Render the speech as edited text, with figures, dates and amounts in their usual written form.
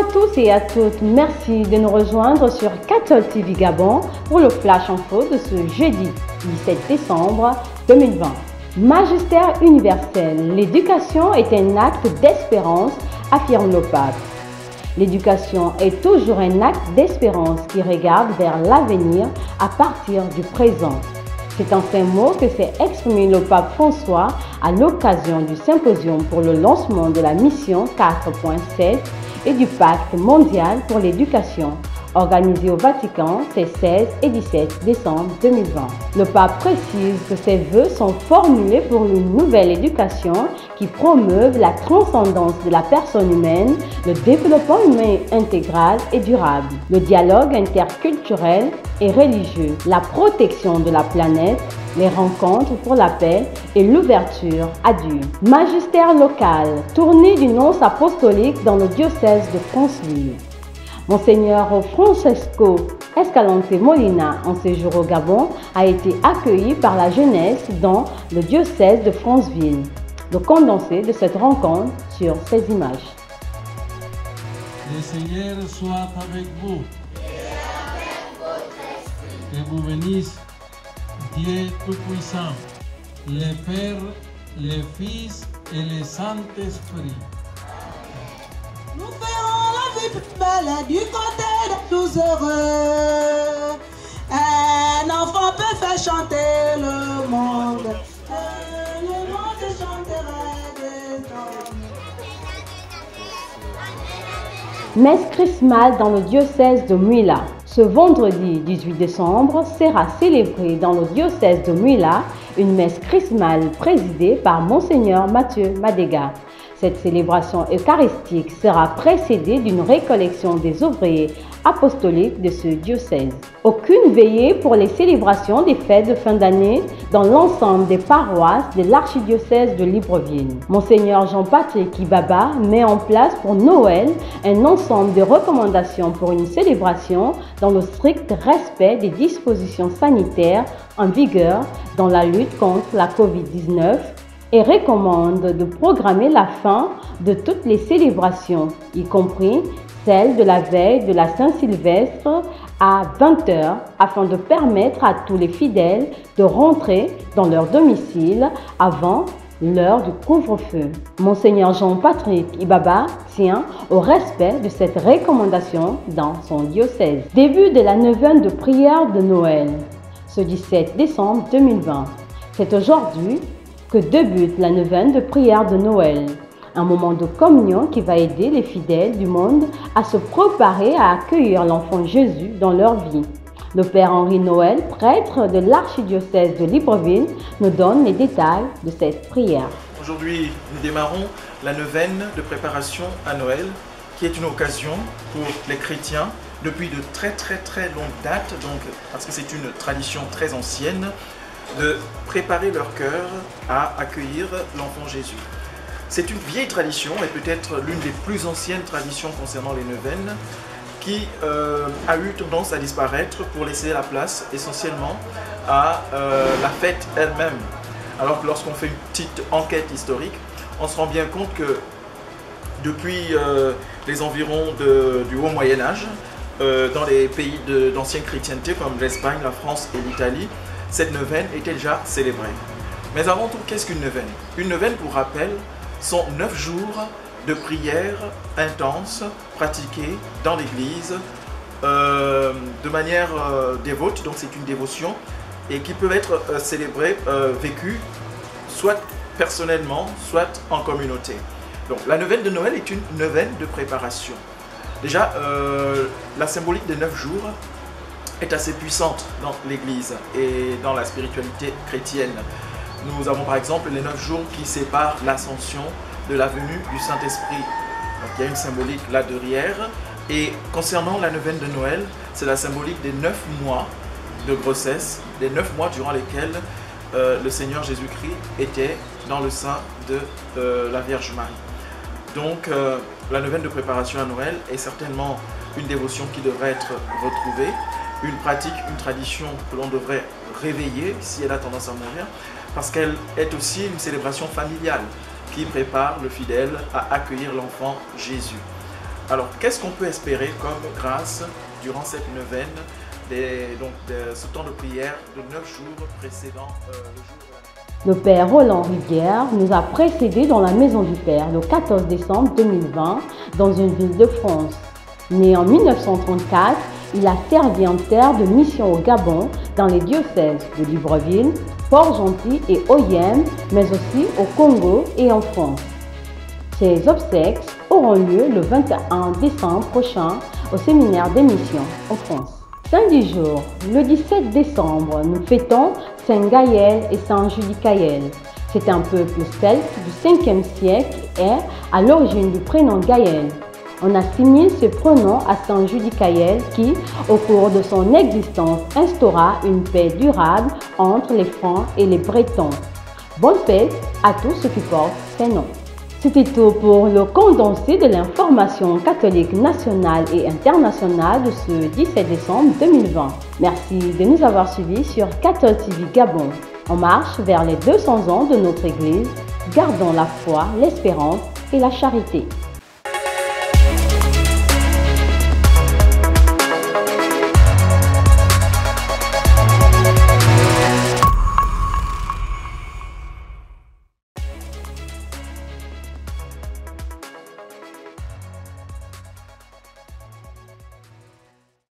à tous et à toutes, merci de nous rejoindre sur Cathol TV Gabon pour le Flash Info de ce jeudi 17 décembre 2020. Magistère universel, l'éducation est un acte d'espérance, affirme le pape. L'éducation est toujours un acte d'espérance qui regarde vers l'avenir à partir du présent. C'est en ces mots que s'est exprimé le pape François à l'occasion du symposium pour le lancement de la mission 4.7 et du pacte mondial pour l'éducation, organisé au Vatican ces 16 et 17 décembre 2020. Le pape précise que ces vœux sont formulés pour une nouvelle éducation qui promeuve la transcendance de la personne humaine, le développement humain intégral et durable, le dialogue interculturel et religieux, la protection de la planète, les rencontres pour la paix et l'ouverture à Dieu. Magistère local, tournée d'une once apostolique dans le diocèse de Franceville. Monseigneur Francesco Escalante Molina, en séjour au Gabon, a été accueilli par la jeunesse dans le diocèse de Franceville. Le condensé de cette rencontre sur ces images. Le Seigneur soit avec vous. Que vous bénisse Dieu Tout-Puissant, le Père, le Fils et le Saint-Esprit. Nous ferons la vie plus belle du côté des plus heureux. Un enfant peut faire chanter le monde. Le monde chanterait des hommes. Messe chrismale dans le diocèse de Mouila. Ce vendredi 18 décembre sera célébrée dans le diocèse de Mouila une messe chrismale présidée par Monseigneur Mathieu Madega. Cette célébration eucharistique sera précédée d'une récollection des ouvriers apostoliques de ce diocèse. Aucune veillée pour les célébrations des fêtes de fin d'année dans l'ensemble des paroisses de l'archidiocèse de Libreville. Monseigneur Jean-Patrick Ibaba met en place pour Noël un ensemble de recommandations pour une célébration dans le strict respect des dispositions sanitaires en vigueur dans la lutte contre la Covid-19 et recommande de programmer la fin de toutes les célébrations, y compris celle de la veille de la Saint-Sylvestre à 20 h, afin de permettre à tous les fidèles de rentrer dans leur domicile avant l'heure du couvre-feu. Monseigneur Jean-Patrick Ibaba tient au respect de cette recommandation dans son diocèse. Début de la neuvaine de prière de Noël, ce 17 décembre 2020. C'est aujourd'hui que débute la neuvaine de prière de Noël, un moment de communion qui va aider les fidèles du monde à se préparer à accueillir l'enfant Jésus dans leur vie. Le Père Henri Noël, prêtre de l'archidiocèse de Libreville, nous donne les détails de cette prière. Aujourd'hui, nous démarrons la neuvaine de préparation à Noël, qui est une occasion pour les chrétiens depuis de très longue date, donc, parce que c'est une tradition très ancienne, de préparer leur cœur à accueillir l'enfant Jésus. C'est une vieille tradition et peut-être l'une des plus anciennes traditions concernant les neuvaines qui a eu tendance à disparaître pour laisser la place essentiellement à la fête elle-même. Alors que lorsqu'on fait une petite enquête historique, on se rend bien compte que depuis les environs du Haut Moyen-Âge, dans les pays d'ancienne chrétienté comme l'Espagne, la France et l'Italie, cette neuvaine était déjà célébrée. Mais avant tout, qu'est-ce qu'une neuvaine? Une neuvaine, pour rappel, sont 9 jours de prière intense pratiquée dans l'église de manière dévote, donc c'est une dévotion, et qui peut être célébrée, vécue, soit personnellement, soit en communauté. Donc la neuvaine de Noël est une neuvaine de préparation. Déjà, la symbolique des 9 jours est assez puissante dans l'église et dans la spiritualité chrétienne. Nous avons par exemple les 9 jours qui séparent l'ascension de la venue du Saint-Esprit. Donc il y a une symbolique là derrière. Et concernant la neuvaine de Noël, c'est la symbolique des 9 mois de grossesse, des 9 mois durant lesquels le Seigneur Jésus-Christ était dans le sein de la Vierge Marie. Donc la neuvaine de préparation à Noël est certainement une dévotion qui devrait être retrouvée, une pratique, une tradition que l'on devrait réveiller si elle a tendance à mourir, parce qu'elle est aussi une célébration familiale qui prépare le fidèle à accueillir l'enfant Jésus. Alors, qu'est-ce qu'on peut espérer comme grâce durant cette neuvaine, ce temps de prière de 9 jours précédant le jour de la... Le Père Roland Rivière nous a précédés dans la Maison du Père le 14 décembre 2020 dans une ville de France. Né en 1934, il a servi en terre de mission au Gabon dans les diocèses de Libreville, Port-Gentil et Oyem, mais aussi au Congo et en France. Ses obsèques auront lieu le 21 décembre prochain au séminaire des missions en France. Saint du jour, le 17 décembre, nous fêtons Saint Gaël et Saint Judicaël. C'est un peuple celte du 5e siècle et à l'origine du prénom Gaël. On assimile ce prénom à Saint Judicaël qui, au cours de son existence, instaura une paix durable entre les Francs et les Bretons. Bonne fête à tous ceux qui portent ces noms. C'était tout pour le condensé de l'information catholique nationale et internationale de ce 17 décembre 2020. Merci de nous avoir suivis sur Cathol TV Gabon. On marche vers les 200 ans de notre Église. Gardons la foi, l'espérance et la charité.